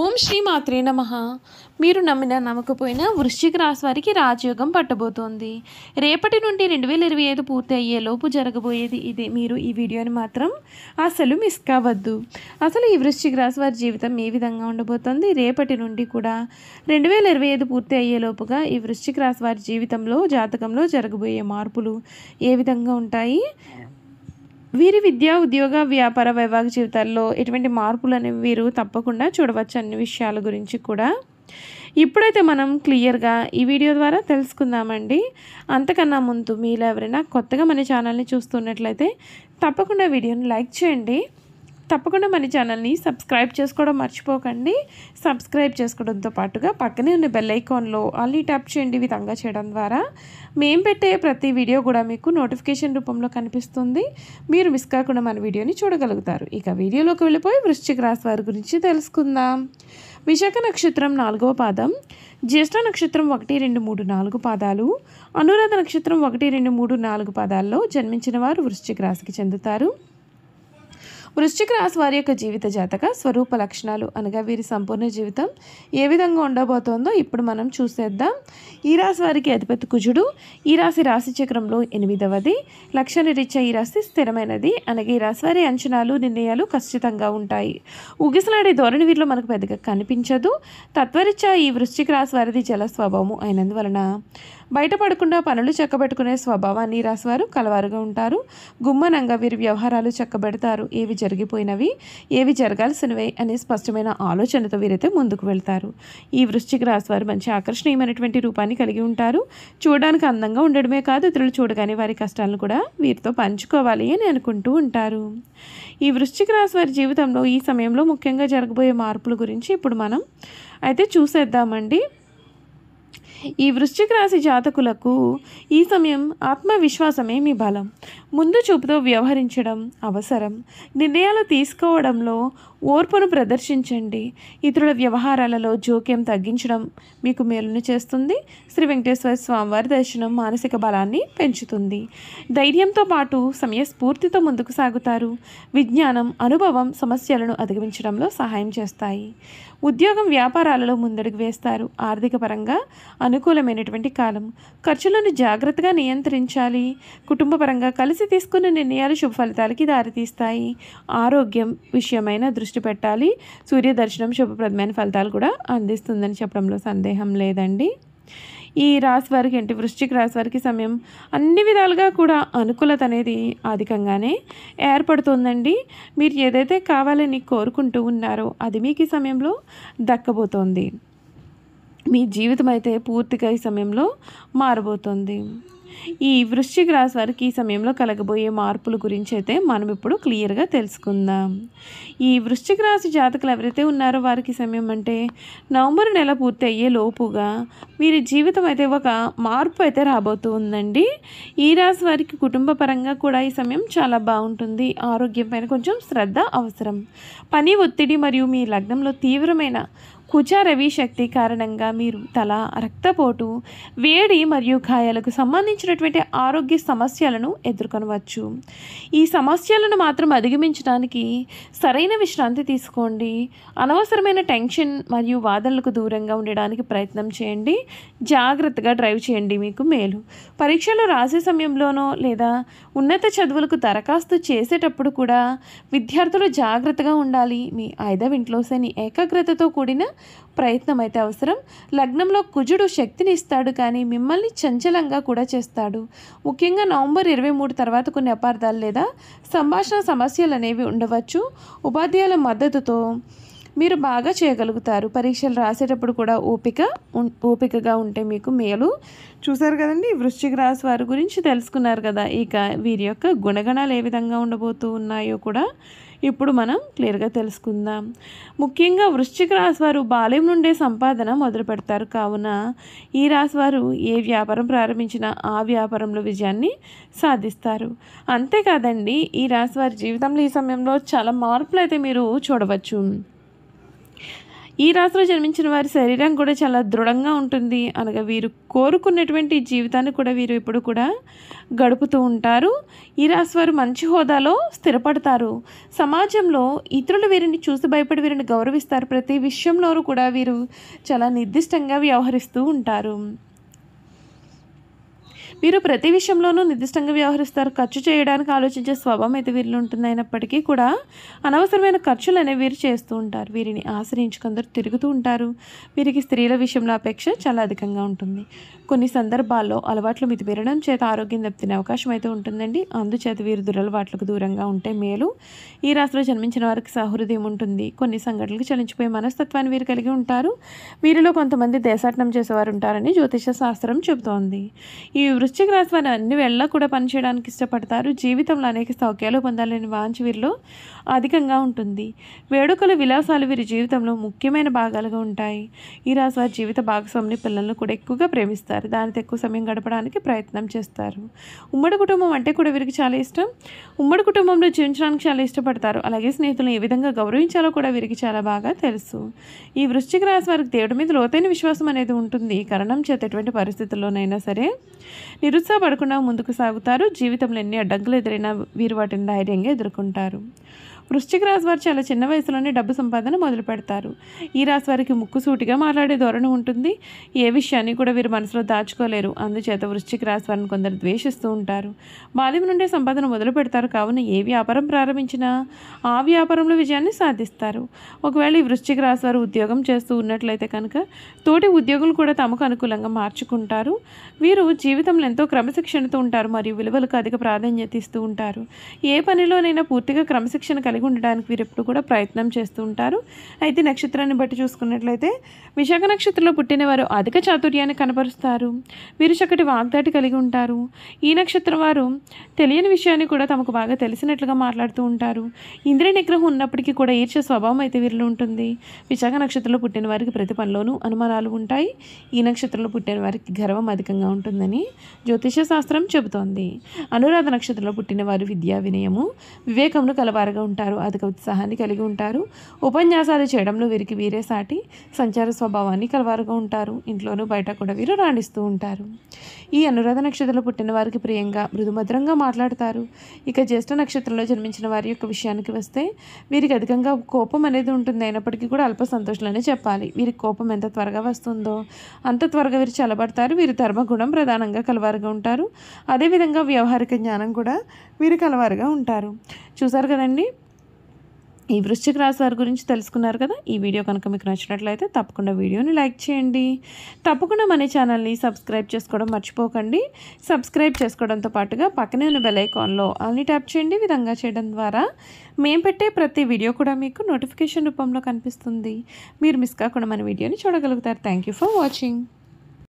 ఓం శ్రీ మాత్రే నమః. మీరు నమ్మినా నమ్మకపోయినా వృశ్చిక రాశి వారికి రాజయోగం పట్టబోతోంది. రేపటి నుండి 2025 పూర్తి అయ్యేలోపు జరగబోయేది ఇదే. మీరు ఈ వీడియోని మాత్రం అసలు మిస్ కావద్దు. అసలు ఈ వృశ్చిక రాశి వారి జీవితం ఏ విధంగా ఉండబోతోంది, రేపటి నుండి కూడా 2025 పూర్తి అయ్యేలోపుగా ఈ వృశ్చిక రాశి వారి జీవితంలో, జాతకంలో జరగబోయే మార్పులు ఏ విధంగా ఉంటాయి, వీరి విద్య, ఉద్యోగ, వ్యాపార, వైవాహిక జీవితాల్లో ఎటువంటి మార్పులు అనేవి వీరు తప్పకుండా చూడవచ్చు. అన్ని విషయాల గురించి కూడా ఇప్పుడైతే మనం క్లియర్గా ఈ వీడియో ద్వారా తెలుసుకుందామండి. అంతకన్నా ముందు మీలో ఎవరైనా కొత్తగా మన ఛానల్ని చూస్తున్నట్లయితే తప్పకుండా వీడియోని లైక్ చేయండి. తప్పకుండా మన ఛానల్ని సబ్స్క్రైబ్ చేసుకోవడం మర్చిపోకండి. సబ్స్క్రైబ్ చేసుకోవడంతో పాటుగా పక్కనే ఉన్న బెల్ ఐకాన్లో ఆల్ ట్యాప్ చేయండి. ఈ విధంగా చేయడం ద్వారా మేము పెట్టే ప్రతి వీడియో కూడా మీకు నోటిఫికేషన్ రూపంలో కనిపిస్తుంది. మీరు మిస్ కాకుండా మన వీడియోని చూడగలుగుతారు. ఇక వీడియోలోకి వెళ్ళిపోయి వృశ్చిక రాశి వారి గురించి తెలుసుకుందాం. విశాఖ నక్షత్రం 4వ పాదం, జ్యేష్ఠ నక్షత్రం 1, 2, 3, 4 పాదాలు, అనురాధ నక్షత్రం 1, 2, 3, 4 పాదాల్లో జన్మించిన వారు వృశ్చిక రాశికి చెందుతారు. వృశ్చిక రాశి వారి యొక్క జీవిత జాతక స్వరూప లక్షణాలు అనగా వీరి సంపూర్ణ జీవితం ఏ విధంగా ఉండబోతోందో ఇప్పుడు మనం చూసేద్దాం. ఈ రాశి వారికి అధిపతి కుజుడు. ఈ రాశి చక్రంలో 8వది. లక్షణ రీత్యా ఈ రాశి స్థిరమైనది. అనగా ఈ రాశి వారి అంచనాలు, నిర్ణయాలు ఖచ్చితంగా ఉంటాయి. ఊగిసలాడే ధోరణి వీరిలో మనకు పెద్దగా కనిపించదు. తత్వరీత్యా ఈ వృశ్చిక రాశి వారిది జల స్వభావము అయినందువలన బయటపడకుండా పనులు చక్కబెట్టుకునే స్వభావాన్ని రాశివారు కలవారుగా ఉంటారు. గుమ్మనంగా వీరి వ్యవహారాలు చక్కబెడతారు. ఏవి జరిగిపోయినవి, ఏవి జరగాల్సినవి అనే స్పష్టమైన ఆలోచనతో వీరైతే ముందుకు వెళ్తారు. ఈ వృశ్చిక రాశి వారు మంచి ఆకర్షణీయమైనటువంటి రూపాన్ని కలిగి ఉంటారు. చూడడానికి అందంగా ఉండడమే కాదు, ఇతరులు చూడగానే వారి కష్టాలను కూడా వీరితో పంచుకోవాలి అని అనుకుంటూ ఉంటారు. ఈ వృశ్చిక రాశి వారి జీవితంలో ఈ సమయంలో ముఖ్యంగా జరగబోయే మార్పుల గురించి ఇప్పుడు మనం అయితే చూసేద్దామండి. ఈ వృశ్చిక రాశి జాతకులకు ఈ సమయం ఆత్మవిశ్వాసమే మీ బలం. ముందు చూపుతో వ్యవహరించడం అవసరం. నిర్ణయాలు తీసుకోవడంలో ఓర్పును ప్రదర్శించండి. ఇతరుల వ్యవహారాలలో జోక్యం తగ్గించడం మీకు మేలును చేస్తుంది. శ్రీ వెంకటేశ్వర స్వామివారి దర్శనం మానసిక బలాన్ని పెంచుతుంది. ధైర్యంతో పాటు సమయస్ఫూర్తితో ముందుకు సాగుతారు. విజ్ఞానం, అనుభవం సమస్యలను అధిగమించడంలో సహాయం చేస్తాయి. ఉద్యోగం, వ్యాపారాలలో ముందడుగు వేస్తారు. ఆర్థిక పరంగా అనుకూలమైనటువంటి కాలం. ఖర్చులను జాగ్రత్తగా నియంత్రించాలి. కుటుంబ పరంగా కలిసి తీసుకున్న నిర్ణయాలు శుభ ఫలితాలకి దారితీస్తాయి. ఆరోగ్యం విషయమైన దృష్టి పెట్టాలి. సూర్య దర్శనం శుభప్రదమైన ఫలితాలు కూడా అందిస్తుందని చెప్పడంలో సందేహం లేదండి. ఈ రాశి వారికి అంటే వృశ్చిక రాశి వారికి సమయం అన్ని విధాలుగా కూడా అనుకూలత అనేది అధికంగానే ఏర్పడుతుందండి. మీరు ఏదైతే కావాలని కోరుకుంటూ ఉన్నారో అది మీకు ఈ సమయంలో దక్కబోతోంది. మీ జీవితం అయితే పూర్తిగా ఈ సమయంలో మారబోతోంది. ఈ వృశ్చిక రాశి వారికి ఈ సమయంలో కలగబోయే మార్పుల గురించి అయితే మనం ఇప్పుడు క్లియర్గా తెలుసుకుందాం. ఈ వృశ్చిక రాశి జాతకులు ఎవరైతే ఉన్నారో వారికి సమయం అంటే నవంబర్ నెల పూర్తి అయ్యే లోపుగా వీరి జీవితం అయితే ఒక మార్పు అయితే రాబోతూ ఉందండి. ఈ రాశి వారికి కుటుంబ పరంగా కూడా ఈ సమయం చాలా బాగుంటుంది. ఆరోగ్యం పైన కొంచెం శ్రద్ధ అవసరం. పని ఒత్తిడి మరియు మీ లగ్నంలో తీవ్రమైన కుజ రవి శక్తి కారణంగా మీరు తల, రక్తపోటు, వేడి మరియు గాయాలకు సంబంధించినటువంటి ఆరోగ్య సమస్యలను ఎదుర్కొనవచ్చు. ఈ సమస్యలను మాత్రం అధిగమించడానికి సరైన విశ్రాంతి తీసుకోండి. అనవసరమైన టెన్షన్ మరియు వాదనలకు దూరంగా ఉండడానికి ప్రయత్నం చేయండి. జాగ్రత్తగా డ్రైవ్ చేయండి, మీకు మేలు. పరీక్షలు రాసే సమయంలోనో లేదా ఉన్నత చదువులకు దరఖాస్తు చేసేటప్పుడు కూడా విద్యార్థులు జాగ్రత్తగా ఉండాలి. మీ 5వ ఇంట్లో శని ఏకాగ్రతతో కూడిన ప్రయత్నం అయితే అవసరం. లగ్నంలో కుజుడు శక్తిని ఇస్తాడు, కానీ మిమ్మల్ని చంచలంగా కూడా చేస్తాడు. ముఖ్యంగా నవంబర్ 23 తర్వాత కొన్ని అపార్థాలు లేదా సంభాషణ సమస్యలు అనేవి ఉండవచ్చు. ఉపాధ్యాయుల మద్దతుతో మీరు బాగా చేయగలుగుతారు. పరీక్షలు రాసేటప్పుడు కూడా ఓపికగా ఉంటే మీకు మేలు. చూసారు కదండి, వృశ్చిక రాశి వారి గురించి తెలుసుకున్నారు కదా. ఇక వీరి యొక్క గుణగణాలు ఏ విధంగా ఉండబోతూ ఉన్నాయో కూడా ఇప్పుడు మనం క్లియర్గా తెలుసుకుందాం. ముఖ్యంగా వృశ్చిక రాశి వారు బాల్యం నుండే సంపాదన మొదలు పెడతారు. కావున ఈ రాశి వారు ఏ వ్యాపారం ప్రారంభించినా ఆ వ్యాపారంలో విజయాన్ని సాధిస్తారు. అంతేకాదండి, ఈ రాశి వారి జీవితంలో ఈ సమయంలో చాలా మార్పులు అయితే మీరు చూడవచ్చు. ఈ రాశిలో జన్మించిన వారి శరీరం కూడా చాలా దృఢంగా ఉంటుంది. అనగా వీరు కోరుకున్నటువంటి జీవితాన్ని కూడా వీరు ఎప్పుడు కూడా గడుపుతూ ఉంటారు. ఈ రాశి వారు మంచి హోదాలో స్థిరపడతారు. సమాజంలో ఇతరులు వీరిని చూసి భయపడి వీరిని గౌరవిస్తారు. ప్రతి విషయంలోనూ కూడా వీరు చాలా నిర్దిష్టంగా వ్యవహరిస్తూ ఉంటారు. వీరు ప్రతి విషయంలోనూ నిర్దిష్టంగా వ్యవహరిస్తారు. ఖర్చు చేయడానికి ఆలోచించే స్వభావం అయితే వీరిలో ఉంటుంది. అయినప్పటికీ కూడా అనవసరమైన ఖర్చులు అనేవి వీరు చేస్తూ ఉంటారు. వీరిని ఆశ్రయించి కొందరు తిరుగుతూ ఉంటారు. వీరికి స్త్రీల విషయంలో అపేక్ష చాలా అధికంగా ఉంటుంది. కొన్ని సందర్భాల్లో అలవాట్లు మితిమీరడం చేత ఆరోగ్యం దెబ్బతినే అవకాశం అయితే ఉంటుందండి. అందుచేత వీరు దురలవాట్లకు దూరంగా ఉంటే మేలు. ఈ రాశిలో జన్మించిన వారికి సహృదయం ఉంటుంది. కొన్ని సంఘటనలకు చలించిపోయే మనస్తత్వాన్ని వీరు కలిగి ఉంటారు. వీరిలో కొంతమంది దేశాటనం చేసేవారు ఉంటారని జ్యోతిష శాస్త్రం చెబుతోంది. ఈ వృశ్చిక రాశి వారు అన్ని వేళ కూడా పనిచేయడానికి ఇష్టపడతారు. జీవితంలో అనేక సౌఖ్యాలు పొందాలని వాంఛ వీరిలో అధికంగా ఉంటుంది. వేడుకలు విలాసాలు వీరి జీవితంలో ముఖ్యమైన భాగాలుగా ఉంటాయి. ఈ రాశి వారి జీవిత భాగస్వామిని పిల్లలను కూడా ఎక్కువగా ప్రేమిస్తారు. దానితో ఎక్కువ సమయం గడపడానికి ప్రయత్నం చేస్తారు. ఉమ్మడి కుటుంబం అంటే కూడా వీరికి చాలా ఇష్టం. ఉమ్మడి కుటుంబంలో జీవించడానికి చాలా ఇష్టపడతారు. అలాగే స్నేహితులను ఏ విధంగా గౌరవించాలో కూడా వీరికి చాలా బాగా తెలుసు. ఈ వృశ్చిక రాశి వారికి దేవుడి మీద లోతైన విశ్వాసం అనేది ఉంటుంది. ఈ కారణం చేత ఎటువంటి పరిస్థితుల్లోనైనా సరే నిరుత్సాహపడకుండా ముందుకు సాగుతారు. జీవితంలో ఎన్ని అడ్డంకులు ఎదురైనా వీరు వాటిని ధైర్యంగా ఎదుర్కొంటారు. వృశ్చిక రాశి వారు చాలా చిన్న వయసులోనే డబ్బు సంపాదన మొదలు పెడతారు. ఈ రాశి వారికి ముక్కుసూటిగా మాట్లాడే ధోరణి ఉంటుంది. ఏ విషయాన్ని కూడా వీరు మనసులో దాచుకోలేరు. అందుచేత వృశ్చిక రాశి వారిని కొందరు ద్వేషిస్తూ ఉంటారు. బాల్యం నుండే సంపాదన మొదలు పెడతారు. కావున ఏ వ్యాపారం ప్రారంభించినా ఆ వ్యాపారంలో విజయాన్ని సాధిస్తారు. ఒకవేళ ఈ వృశ్చిక రాశి వారు ఉద్యోగం చేస్తూ ఉన్నట్లయితే కనుక తోటి ఉద్యోగులు కూడా తమకు అనుకూలంగా మార్చుకుంటారు. వీరు జీవితంలో ఎంతో క్రమశిక్షణతో ఉంటారు మరియు విలువలకు అధిక ప్రాధాన్యత ఇస్తూ ఉంటారు. ఏ పనిలోనైనా పూర్తిగా క్రమశిక్షణ కలిగి ఉండడానికి వీరు ఎప్పుడు కూడా ప్రయత్నం చేస్తూ ఉంటారు. అయితే నక్షత్రాన్ని బట్టి చూసుకున్నట్లయితే విశాఖ నక్షత్రంలో పుట్టిన వారు అధిక చాతుర్యాన్ని కనపరుస్తారు. వీరు చక్కటి వాగ్దాటి కలిగి ఉంటారు. ఈ నక్షత్రం వారు తెలియని విషయాన్ని కూడా తమకు బాగా తెలిసినట్లుగా మాట్లాడుతూ ఉంటారు. ఇంద్రియ నిగ్రహం ఉన్నప్పటికీ కూడా ఈర్ష్య స్వభావం అయితే వీరిలో ఉంటుంది. విశాఖ నక్షత్రంలో పుట్టిన వారికి ప్రతి పనిలోనూ అనుమానాలు ఉంటాయి. ఈ నక్షత్రంలో పుట్టిన వారికి గర్వం అధికంగా ఉంటుందని జ్యోతిష శాస్త్రం చెబుతోంది. అనురాధ నక్షత్రంలో పుట్టిన వారు విద్యా వినయము వివేకమును కలవారుగా ఉంటారు. అధిక ఉత్సాహాన్ని కలిగి ఉంటారు. ఉపన్యాసాలు చేయడంలో వీరికి వీరే సాటి. సంచార స్వభావాన్ని కలవారుగా ఉంటారు. ఇంట్లోనూ బయట కూడా వీరు రాణిస్తూ ఉంటారు. ఈ అనురాధ నక్షత్రంలో పుట్టిన వారికి ప్రియంగా మృదుమధురంగా మాట్లాడతారు. ఇక జ్యేష్ఠ నక్షత్రంలో జన్మించిన వారి యొక్క విషయానికి వస్తే వీరికి అధికంగా కోపం అనేది ఉంటుంది. అయినప్పటికీ కూడా అల్ప సంతోషాలనే చెప్పాలి. వీరికి కోపం ఎంత త్వరగా వస్తుందో అంత త్వరగా వీరు చల్లబడతారు. వీరు ధర్మగుణం ప్రధానంగా కలవారుగా ఉంటారు. అదేవిధంగా వ్యవహారిక జ్ఞానం కూడా వీరు కలవారుగా ఉంటారు. చూసారు కదండి, ఈ వృశ్చిక రాశి వారి గురించి తెలుసుకున్నారు కదా. ఈ వీడియో కనుక మీకు నచ్చినట్లయితే తప్పకుండా వీడియోని లైక్ చేయండి. తప్పకుండా మన ఛానల్ని సబ్స్క్రైబ్ చేసుకోవడం మర్చిపోకండి. సబ్స్క్రైబ్ చేసుకోవడంతో పాటుగా పక్కనే ఉన్న బెల్ ఐకాన్లో ఆల్ని ట్యాప్ చేయండి. ఈ విధంగా చేయడం ద్వారా మేము పెట్టే ప్రతి వీడియో కూడా మీకు నోటిఫికేషన్ రూపంలో కనిపిస్తుంది. మీరు మిస్ కాకుండా మన వీడియోని చూడగలుగుతారు. Thank you for watching.